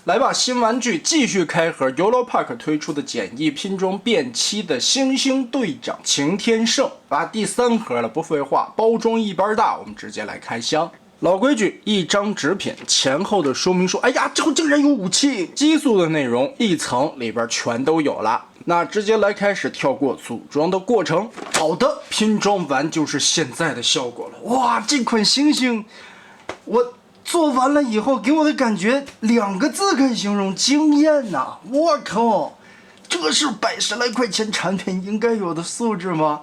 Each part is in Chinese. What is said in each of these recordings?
来吧，新玩具继续开盒 ，Europark 推出的简易拼装变漆的猩猩队长擎天圣，第3盒了，不废话，包装一边大，我们直接来开箱。老规矩，一张纸品，前后的说明书。哎呀，这后竟然有武器！激素的内容一层里边全都有了。那直接来开始跳过组装的过程。好的，拼装完就是现在的效果了。哇，这款猩猩，我做完了以后给我的感觉2个字可以形容：惊艳呐！我靠，这是110来块钱产品应该有的素质吗？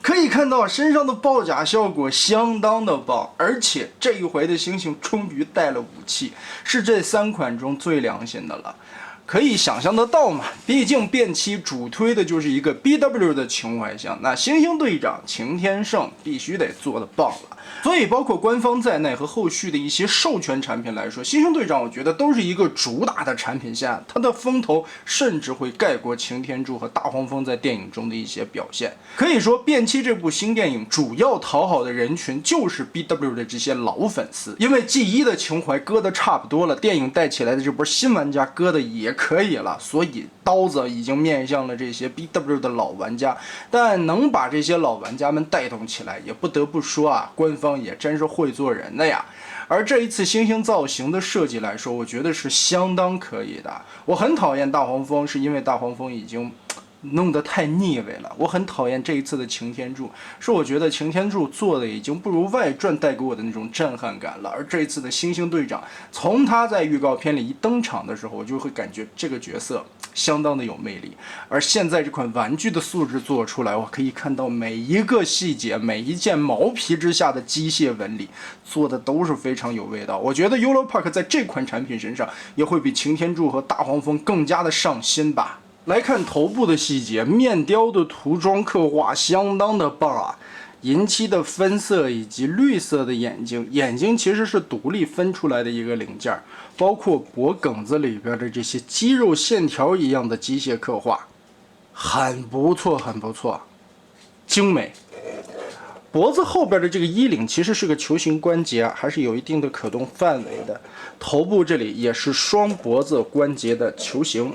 可以看到身上的爆甲效果相当的棒，而且这一回的猩猩终于带了武器，是这3款中最良心的了。可以想象得到嘛，毕竟变漆主推的就是一个 BW 的情怀项，那猩猩队长擎天圣必须得做得棒了。所以包括官方在内和后续的一些授权产品来说，猩猩队长我觉得都是一个主打的产品线，它的风头甚至会盖过擎天柱和大黄蜂在电影中的一些表现。可以说变漆这部新电影主要讨好的人群就是 BW 的这些老粉丝，因为 G1 的情怀割得差不多了，电影带起来的这波新玩家割的也可以了，所以刀子已经面向了这些 BW 的老玩家，但能把这些老玩家们带动起来，也不得不说啊，官方也真是会做人的呀。而这一次猩猩造型的设计来说，我觉得是相当可以的。我很讨厌大黄蜂，是因为大黄蜂已经弄得太腻味了。我很讨厌这一次的擎天柱，是我觉得擎天柱做的已经不如外传带给我的那种震撼感了。而这一次的猩猩队长，从他在预告片里一登场的时候，我就会感觉这个角色相当的有魅力。而现在这款玩具的素质做出来，我可以看到每一个细节，每一件毛皮之下的机械纹理做的都是非常有味道。我觉得 Europark 在这款产品身上也会比擎天柱和大黄蜂更加的上心吧。来看头部的细节，面雕的涂装刻画相当的棒啊！银漆的分色以及绿色的眼睛，眼睛其实是独立分出来的一个零件，包括脖梗子里边的这些肌肉线条一样的机械刻画，很不错，很不错，精美。脖子后边的这个衣领其实是个球形关节啊，还是有一定的可动范围的。头部这里也是双脖子关节的球形，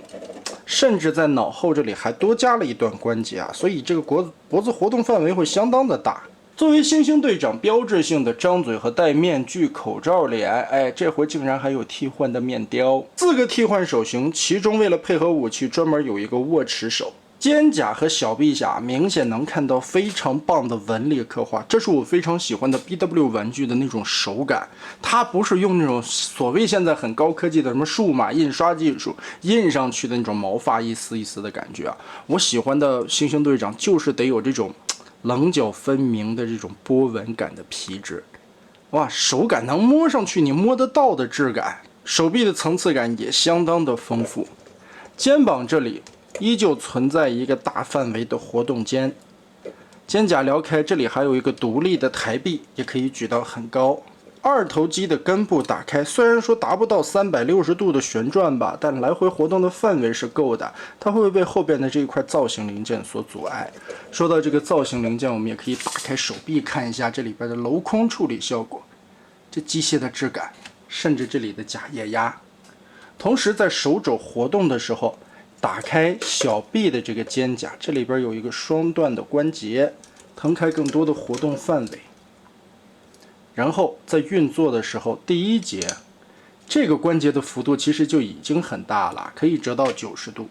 甚至在脑后这里还多加了一段关节啊，所以这个脖子活动范围会相当的大。作为猩猩队长标志性的张嘴和戴面具口罩脸，哎，这回竟然还有替换的面雕，4个替换手型，其中为了配合武器，专门有一个握持手。肩甲和小臂甲明显能看到非常棒的纹理刻画，这是我非常喜欢的 BW 玩具的那种手感。它不是用那种所谓现在很高科技的什么数码印刷技术印上去的那种毛发一丝一丝的感觉啊。我喜欢的猩猩队长就是得有这种棱角分明的这种波纹感的皮质，哇，手感能摸上去你摸得到的质感，手臂的层次感也相当的丰富。肩膀这里依旧存在一个大范围的活动肩，肩胛撩开，这里还有一个独立的抬臂，也可以举到很高。2头肌的根部打开，虽然说达不到360度的旋转吧，但来回活动的范围是够的。它会被后边的这一块造型零件所阻碍。说到这个造型零件，我们也可以打开手臂看一下这里边的镂空处理效果，这机械的质感，甚至这里的假液压。同时在手肘活动的时候，打开小臂的这个肩胛，这里边有一个双段的关节，腾开更多的活动范围。然后在运作的时候，第一节这个关节的幅度其实就已经很大了，可以折到90度。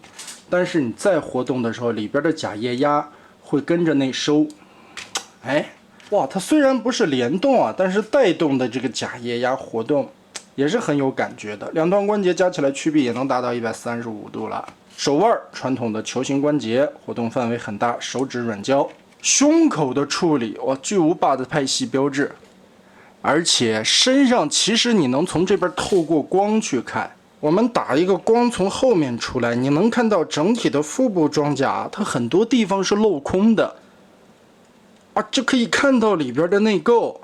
但是你再活动的时候，里边的假液压会跟着内收。哎，哇，它虽然不是联动啊，但是带动的这个假液压活动也是很有感觉的。2段关节加起来曲臂也能达到135度了。手腕传统的球形关节，活动范围很大，手指软胶。胸口的处理，哇，巨无霸的派系标志。而且身上其实你能从这边透过光去看，我们打一个光从后面出来，你能看到整体的腹部装甲，它很多地方是镂空的啊，就可以看到里边的内构，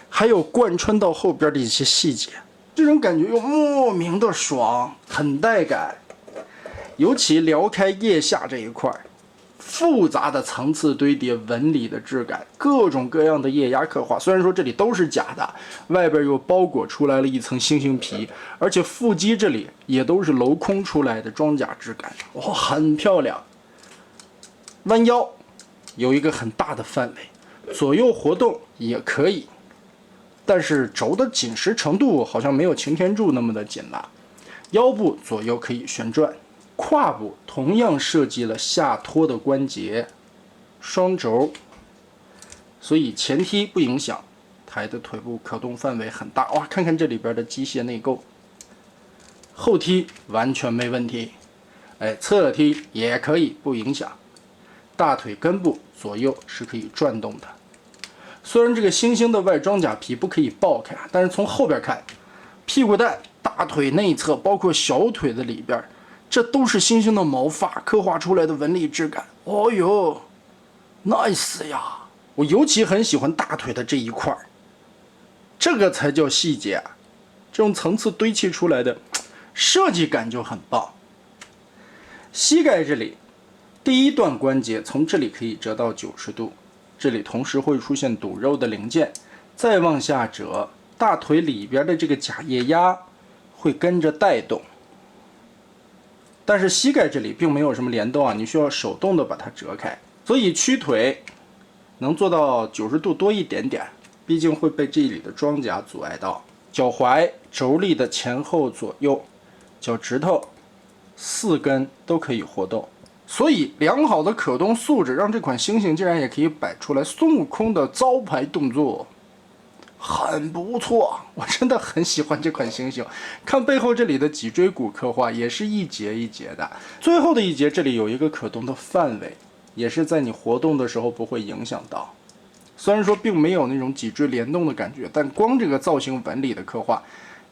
还有贯穿到后边的一些细节，这种感觉又莫名的爽，很带感。尤其撩开腋下这一块，复杂的层次堆叠，纹理的质感，各种各样的液压刻画。虽然说这里都是假的，外边又包裹出来了一层猩猩皮，而且腹肌这里也都是镂空出来的装甲质感，哇，很漂亮。弯腰有一个很大的范围，左右活动也可以，但是轴的紧实程度好像没有擎天柱那么的紧了。腰部左右可以旋转。胯部同样设计了下托的关节，双轴，所以前踢不影响，抬的腿部可动范围很大。哇，看看这里边的机械内构，后踢完全没问题，侧踢也可以不影响，大腿根部左右是可以转动的。虽然这个猩猩的外装甲皮不可以爆开，但是从后边看，屁股蛋、大腿内侧，包括小腿的里边。这都是猩猩的毛发刻画出来的纹理质感。哦哟 ，nice 呀！我尤其很喜欢大腿的这一块，这个才叫细节啊！这种层次堆砌出来的设计感就很棒。膝盖这里，第一段关节从这里可以折到90度，这里同时会出现堵肉的零件，再往下折，大腿里边的这个假液压会跟着带动。但是膝盖这里并没有什么联动啊，你需要手动的把它折开，所以屈腿能做到90度多一点点，毕竟会被这里的装甲阻碍到。脚踝轴力的前后左右，脚趾头4根都可以活动，所以良好的可动素质让这款猩猩竟然也可以摆出来孙悟空的招牌动作。很不错，我真的很喜欢这款猩猩。看背后这里的脊椎骨刻画，也是一节一节的。最后的一节这里有一个可动的范围，也是在你活动的时候不会影响到。虽然说并没有那种脊椎联动的感觉，但光这个造型纹理的刻画，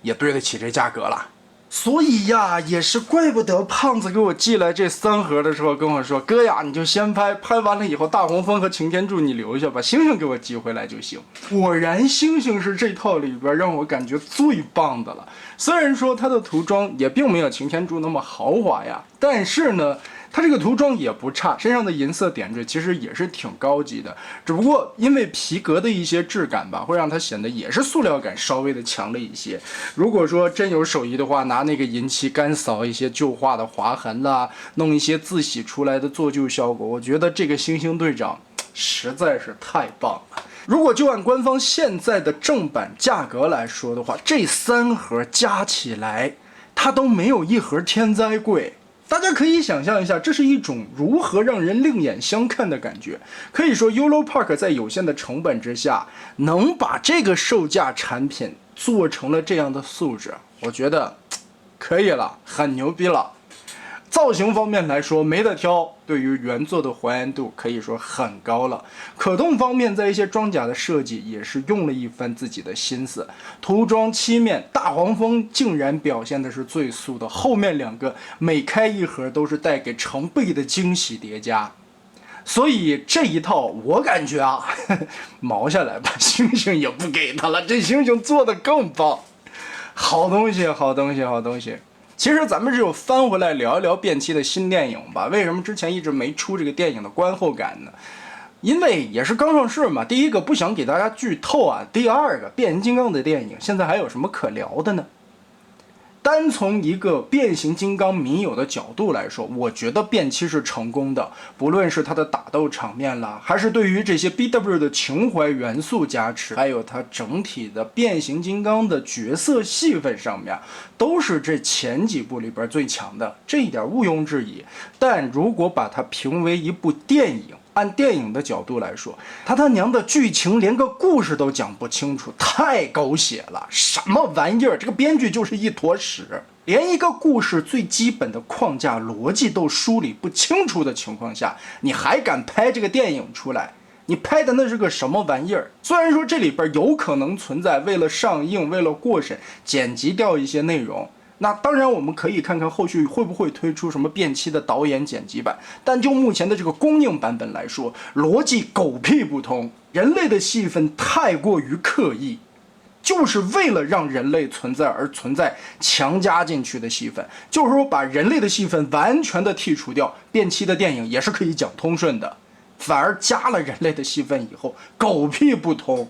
也对得起这价格了。所以呀，也是怪不得胖子给我寄来这3盒的时候跟我说，哥呀，你就先拍，拍完了以后大黄蜂和擎天柱你留下，把猩猩给我寄回来就行。果然猩猩是这套里边让我感觉最棒的了。虽然说它的涂装也并没有擎天柱那么豪华呀，但是呢它这个涂装也不差，身上的银色点缀其实也是挺高级的，只不过因为皮革的一些质感吧，会让它显得也是塑料感稍微的强了一些。如果说真有手艺的话，拿那个银漆干扫一些旧化的划痕啦，弄一些自洗出来的做旧效果，我觉得这个猩猩队长实在是太棒了。如果就按官方现在的正版价格来说的话，这3盒加起来它都没有1盒天灾贵。大家可以想象一下，这是一种如何让人另眼相看的感觉。可以说 Europark 在有限的成本之下，能把这个售价产品做成了这样的素质，我觉得可以了，很牛逼了。造型方面来说没得挑，对于原作的还原度可以说很高了。可动方面，在一些装甲的设计也是用了一番自己的心思。涂装漆面，大黄蜂竟然表现的是最素的，后面2个每开1盒都是带给成倍的惊喜叠加。所以这一套我感觉啊，毛下来吧，猩猩也不给他了，这猩猩做的更棒。好东西，好东西，好东西。其实咱们只有翻回来聊一聊变期的新电影吧。为什么之前一直没出这个电影的观后感呢？因为也是刚上市嘛。第一个不想给大家剧透啊，第二个变形金刚的电影现在还有什么可聊的呢？单从一个变形金刚迷友的角度来说，我觉得变期是成功的，不论是它的打斗场面啦，还是对于这些 BW 的情怀元素加持，还有它整体的变形金刚的角色戏份上面，都是这前几部里边最强的，这一点毋庸置疑。但如果把它评为一部电影，按电影的角度来说，他娘的剧情连个故事都讲不清楚，太狗血了，什么玩意儿？这个编剧就是一坨屎，连一个故事最基本的框架逻辑都梳理不清楚的情况下，你还敢拍这个电影出来？你拍的那是个什么玩意儿？虽然说这里边有可能存在为了上映、为了过审剪辑掉一些内容，那当然我们可以看看后续会不会推出什么变期的导演剪辑版，但就目前的这个公映版本来说，逻辑狗屁不通，人类的戏份太过于刻意，就是为了让人类存在而存在强加进去的戏份，就是说把人类的戏份完全的剔除掉，变期的电影也是可以讲通顺的，反而加了人类的戏份以后狗屁不通。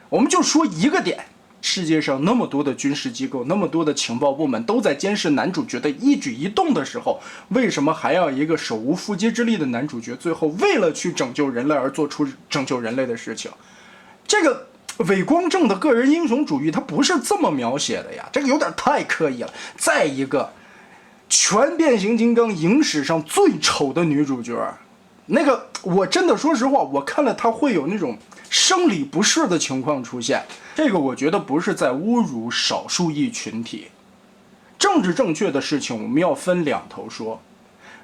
我们就说一个点，世界上那么多的军事机构，那么多的情报部门都在监视男主角的一举一动的时候，为什么还要一个手无缚鸡之力的男主角最后为了去拯救人类而做出拯救人类的事情？这个伪光正的个人英雄主义它不是这么描写的呀，这个有点太刻意了。再一个，全变形金刚影史上最丑的女主角，那个我真的说实话，我看了她会有那种生理不适的情况出现。这个我觉得不是在侮辱少数裔群体。政治正确的事情我们要分两头说，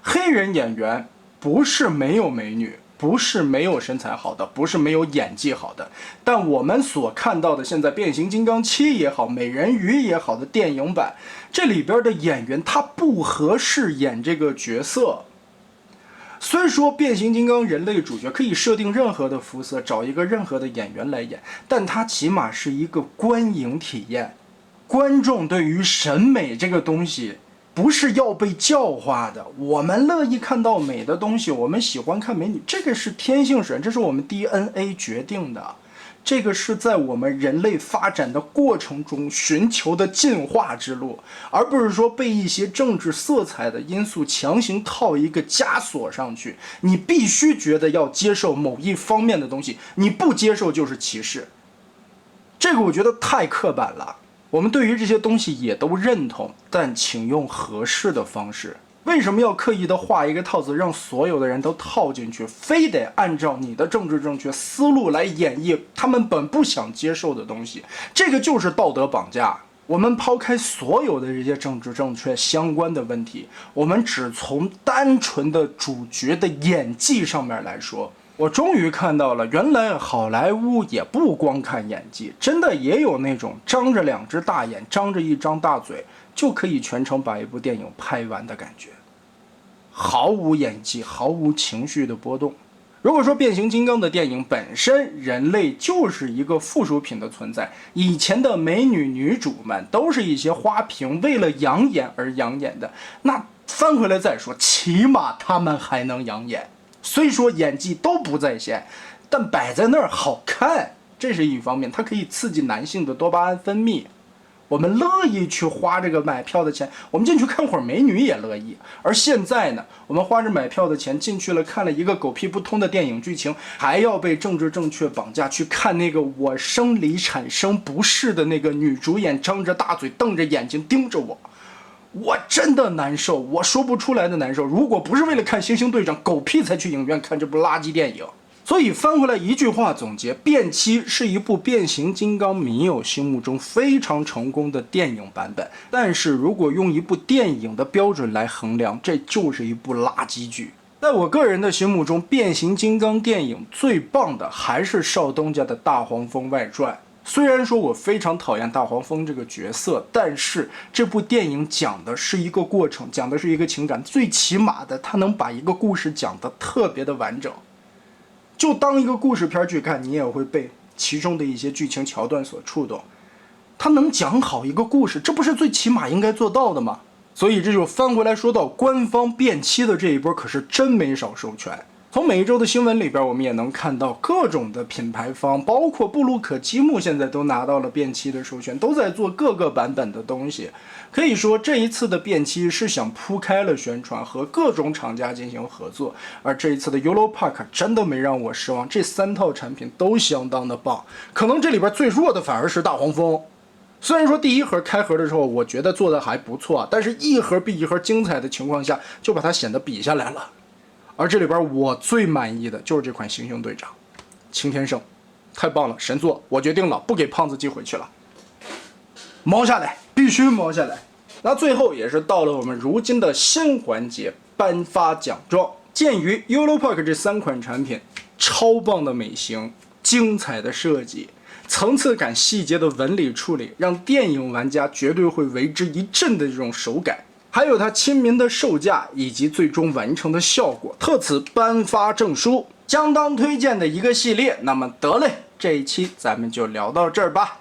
黑人演员不是没有美女，不是没有身材好的，不是没有演技好的，但我们所看到的现在变形金刚7也好，美人鱼也好的电影版，这里边的演员他不合适演这个角色。虽说变形金刚人类主角可以设定任何的肤色，找一个任何的演员来演，但它起码是一个观影体验。观众对于审美这个东西不是要被教化的，我们乐意看到美的东西，我们喜欢看美女，这个是天性使然，这是我们 DNA 决定的，这个是在我们人类发展的过程中寻求的进化之路，而不是说被一些政治色彩的因素强行套一个枷锁上去。你必须觉得要接受某一方面的东西，你不接受就是歧视。这个我觉得太刻板了。我们对于这些东西也都认同，但请用合适的方式。为什么要刻意的画一个套子，让所有的人都套进去，非得按照你的政治正确思路来演绎他们本不想接受的东西？这个就是道德绑架。我们抛开所有的这些政治正确相关的问题，我们只从单纯的主角的演技上面来说，我终于看到了，原来好莱坞也不光看演技，真的也有那种张着两只大眼，张着一张大嘴就可以全程把一部电影拍完的感觉，毫无演技，毫无情绪的波动。如果说变形金刚的电影本身人类就是一个附属品的存在，以前的美女女主们都是一些花瓶，为了养眼而养眼的，那翻回来再说，起码他们还能养眼。虽说演技都不在线，但摆在那儿好看，这是一方面，它可以刺激男性的多巴胺分泌，我们乐意去花这个买票的钱，我们进去看会儿美女也乐意。而现在呢，我们花着买票的钱进去了，看了一个狗屁不通的电影剧情，还要被政治正确绑架去看那个我生理产生不适的那个女主演张着大嘴瞪着眼睛盯着我，我真的难受，我说不出来的难受。如果不是为了看猩猩队长，狗屁才去影院看这部垃圾电影。所以翻回来一句话总结，变期是一部变形金刚迷友心目中非常成功的电影版本，但是如果用一部电影的标准来衡量，这就是一部垃圾剧。在我个人的心目中，变形金刚电影最棒的还是少东家的大黄蜂外传。虽然说我非常讨厌大黄蜂这个角色，但是这部电影讲的是一个过程，讲的是一个情感，最起码的它能把一个故事讲得特别的完整。就当一个故事片去看，你也会被其中的一些剧情桥段所触动。它能讲好一个故事，这不是最起码应该做到的吗？所以这就翻回来说到官方变期的这一波可是真没少授权。从每一周的新闻里边，我们也能看到各种的品牌方，包括布鲁可积木现在都拿到了变期的授权，都在做各个版本的东西。可以说这一次的变期是想铺开了宣传，和各种厂家进行合作。而这一次的 Yolo Park 真的没让我失望，这3套产品都相当的棒。可能这里边最弱的反而是大黄蜂。虽然说第一盒开盒的时候我觉得做的还不错，但是一盒比一盒精彩的情况下，就把它显得比下来了。而这里边我最满意的就是这款猩猩队长擎天圣，太棒了，神作！我决定了，不给胖子寄回去了，毛下来，必须毛下来。那最后也是到了我们如今的新环节，颁发奖状。鉴于 Yolo Park 这3款产品超棒的美型、精彩的设计、层次感、细节的纹理处理，让电影玩家绝对会为之一振的这种手感，还有它亲民的售价以及最终完成的效果，特此颁发证书，相当推荐的一个系列。那么得嘞，这一期咱们就聊到这儿吧。